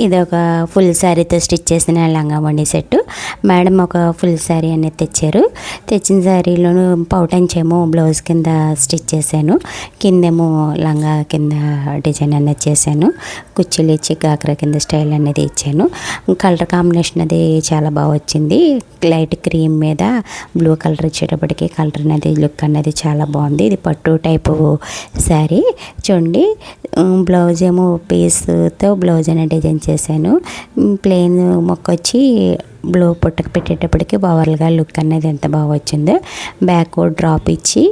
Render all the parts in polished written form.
ఇది ఒక full శారీతో stitch చేసిన లంగా ఓణి సెట్. మేడం ఒక ఫుల్ శారీ అనేది తెచ్చారు. తెచ్చిన శారీలోను పౌటంచేమో బ్లౌజ్ కింద స్టిచ్ చేశాను. కిందేమో లంగా కింద డిజైన్ అనేది చేశాను. కుర్చీలు ఇచ్చి గాగ్రా కింద స్టైల్ అనేది ఇచ్చాను. కలర్ కాంబినేషన్ అది చాలా బాగా వచ్చింది. లైట్ క్రీమ్ మీద బ్లూ కలర్ ఇచ్చేటప్పటికి కలర్ అనేది లుక్ అనేది చాలా బాగుంది. ఇది పట్టు టైపు శారీ చూడండి. బ్లౌజ్ ఏమో పీస్తో బ్లౌజ్ అనేది డిజైన్ చేశాను. ప్లెయిన్ మొక్క వచ్చి బ్లూ పుట్టకు పెట్టేటప్పటికి ఓవర్గా లుక్ అనేది ఎంత బాగా వచ్చిందో. బ్యాక్ డ్రాప్ ఇచ్చి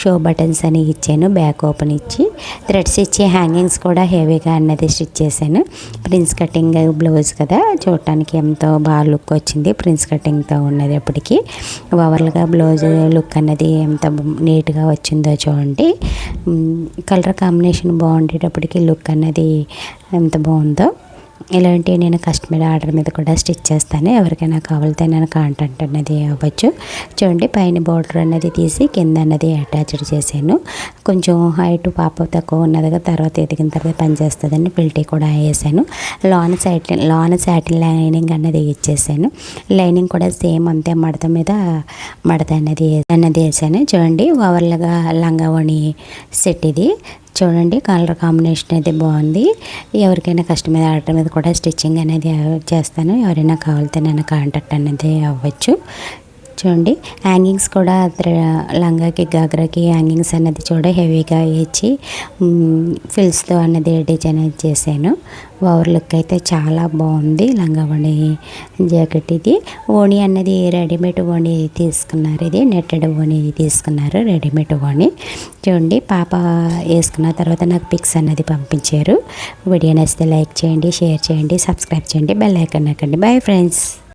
షో బటన్స్ అని ఇచ్చాను. బ్యాక్ ఓపెన్ ఇచ్చి థ్రెడ్స్ ఇచ్చి హ్యాంగింగ్స్ కూడా హెవీగా అన్నది స్టిచ్ చేశాను. ప్రిన్స్ కటింగ్ బ్లౌజ్ కదా, చూడటానికి ఎంతో బాగా లుక్ వచ్చింది. ప్రిన్స్ కటింగ్తో ఉన్నది. ఎప్పటికీ ఓవర్గా బ్లౌజ్ లుక్ అన్నది ఎంత నీట్గా వచ్చిందో చూడండి. కలర్ కాంబినేషన్ బాగుండేటప్పటికి లుక్ అన్నది ఎంత బాగుందో. ఇలాంటివి నేను కస్టమర్ ఆర్డర్ మీద కూడా స్టిచ్ చేస్తాను. ఎవరికైనా కావాలితే నేను కాంటాక్ట్ అనేది అవ్వచ్చు. చూడండి, పైన బార్డర్ అనేది తీసి కింద అనేది అటాచ్డ్ చేశాను. కొంచెం హైట్ పాప తక్కువ ఉన్నదిగా, తర్వాత ఎదిగిన తర్వాత పని చేస్తుందని పిల్టీ కూడా వేసాను. లోన సాటిన్ లైనింగ్ అన్నది ఇచ్చేసాను. లైనింగ్ కూడా సేమ్ అంతే మడత మీద మడత అన్నది వేసాను. చూడండి, ఓవర్లుగా లంగా ఓణి సెట్ ఇది. చూడండి, కలర్ కాంబినేషన్ అయితే బాగుంది. ఎవరికైనా కస్టమర్ ఆర్డర్ మీద కూడా స్టిచ్చింగ్ అనేది చేస్తాను. ఎవరైనా కావాలితే నన్ను కాంటాక్ట్ అనేది అవ్వచ్చు. చూడండి, హ్యాంగింగ్స్ కూడా లంగాకి గాగ్రాకి హ్యాంగింగ్స్ అన్నది హెవీగా ఇచ్చి ఫిల్స్తో అన్నది డిజైన్ చేశాను. ఓవర్ లుక్ అయితే చాలా బాగుంది. లంగా ఓణి జాకెట్ ఇది. ఓణి అన్నది రెడీమేడ్ ఓణి తీసుకున్నారు. ఇది నెట్టెడ్ ఓణి తీసుకున్నారు, రెడీమేడ్ ఓణి. చూడండి, పాప వేసుకున్న తర్వాత నాకు పిక్స్ అన్నది పంపించారు. వీడియో నచ్చితే లైక్ చేయండి, షేర్ చేయండి, సబ్స్క్రైబ్ చేయండి, బెల్ ఐకాన్ నొక్కండి. Bye friends.